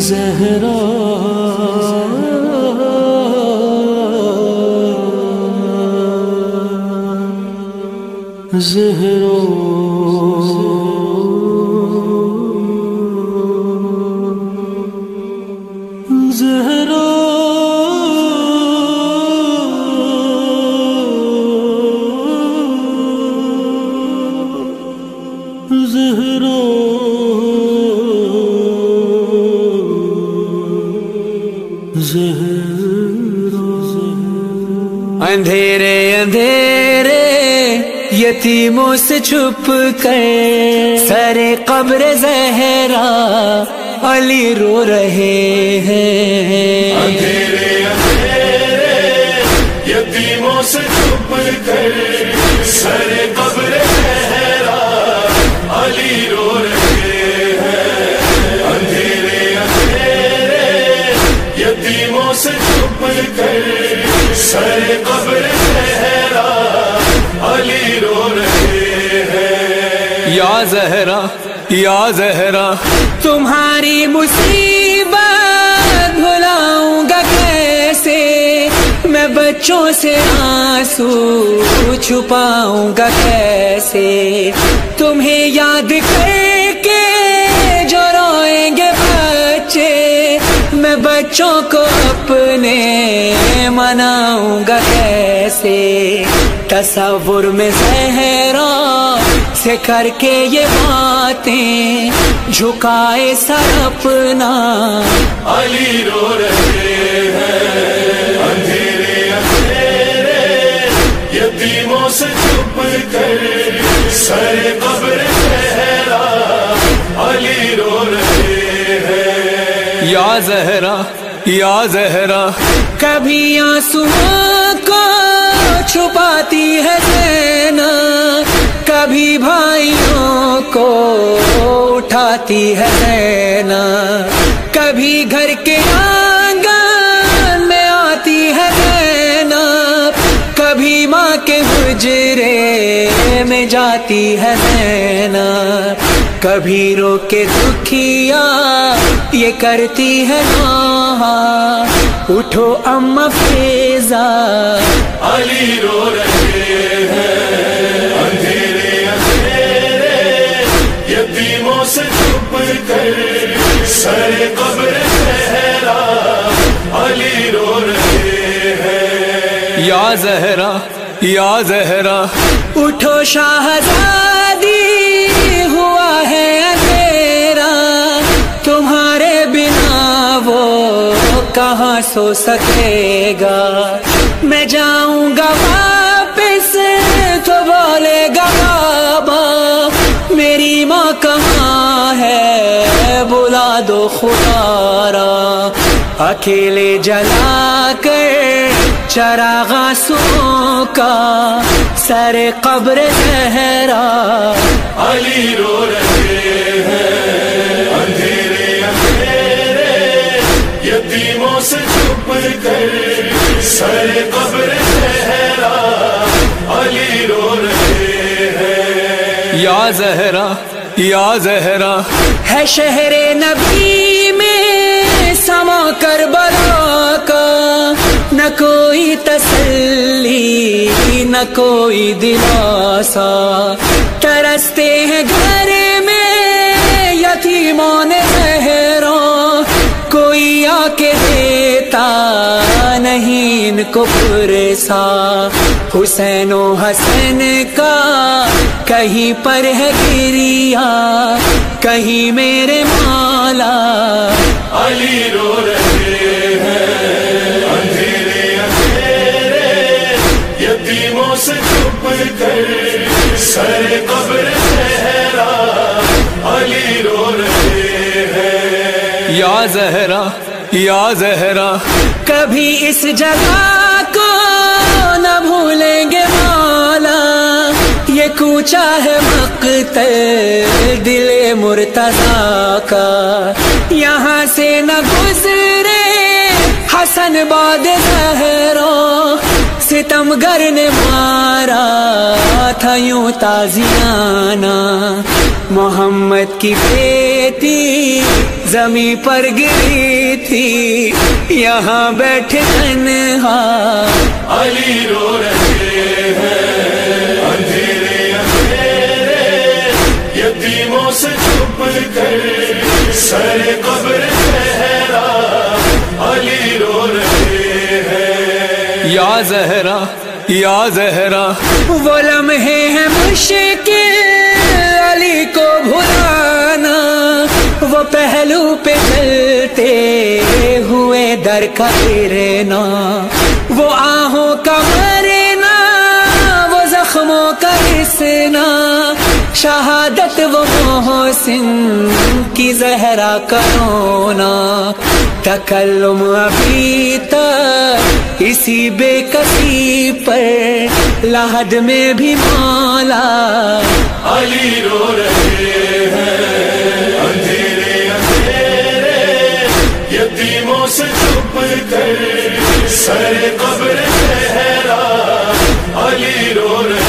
زہرا زہرا زہرا زہرا اندھیرے اندھیرے یتیموں سے چھپ کر سر قبر زہرا علی رو رہے ہیں. اندھیرے اندھیرے یتیموں سے چھپ کر سر قبر زہرا علی رو رہے ہیں. اندھیرے اندھیرے یتیموں سے چھپ کر سر قبر زہرا علی رو رہے ہیں. یا زہرا یا زہرا تمہاری مصیبت بھلاؤں گا کیسے میں بچوں سے آنسو چھپاؤں گا کیسے تمہیں یاد کر کے جو روئیں گے بچے میں بچوں کو اپنے مناؤں گا کیسے تصور میں زہرا سے کر کے یہ باتیں جھکائے سر اپنا علی رو رہے ہیں. اندھیرے اندھیرے یتیموں سے چھپ کر سر قبر زہرا علی رو رہے ہیں. یا زہرا یا زہرا کبھی آنسوؤں کو چھپاتی ہے زینب کبھی بھائیوں کو اٹھاتی ہے زینب کبھی گھر کے آنگن میں آتی ہے زینب کبھی ماں کے حجرے میں جاتی ہے زینب کبھی رو کے دکھیا یہ کرتی ہے نوحہ اٹھو اماں فیضا علی رو رہے ہیں. اندھیرے اندھیرے یتیموں سے چھپ کر سر قبر زہرا علی رو رہے ہیں. یا زہرا یا زہرا اٹھو شاہزادی ہوا ہے اندھیرا تمہارے بنا وہ کہاں سو سکے گا میں جاؤں گا واپس تو بولے گا بابا میری ماں کہاں ہے بلا دو خدا را اکیلے جلا کر چراغ آنسوؤں کا سر قبر زہرا علی رو رہے ہیں. اندھیرے اندھیرے یتیموں سے چھپ کر سر قبر زہرا علی رو رہے ہیں. یا زہرا یا زہرا ہے شہر نبی میں سما کربلا کا نہ کوئی تسلی نہ کوئی دلاسا ترستے ہیں گھر میں یتیمان زہرا کوئی آ کے دیتا نہیں ان کو پرسا حسین و حسن کا کہیں پر ہے گریا کہیں میرے مولا علی رو رہے ہیں. اندھیرے اندھیرے یتیموں سے چھپ کر سر قبر زہرا علی رو رہے ہیں. یا زہرا یا زہرا کبھی اس جگہ کو نہ بھولیں گے مولا یہ کوچا ہے مقتل دل مرتضیٰ کا یہاں سے نہ گزرے حسن باد زہرا سے ستمگر نے مارا تھا یوں تازیانہ، محمد کی بیٹی زمیں پر گری تھی، یہاں بیٹھے تنہا علی رو رہے ہیں اندھیرے اندھیرے، یتیموں سے چھپ کر سر قبر صحرا، علی رو رہے ہیں یا زہرا یا زہرا، وہ لمحے ہیں مشکل علی کو بھلانا، وہ پہلو پہ چلتے ہوئے در کا گرنا، وہ آہوں کا مرنا، وہ زخموں کا رسنا، شہادت وہ محسن کی زہرا کا رونا، تکلم ابھی تک اسی بے کسی پر، لحد میں بھی مولا علی رو رہے ہیں اندھیرے اندھیرے، یتیموں سے چھپ کر سر قبر صحرا، علی رو رہے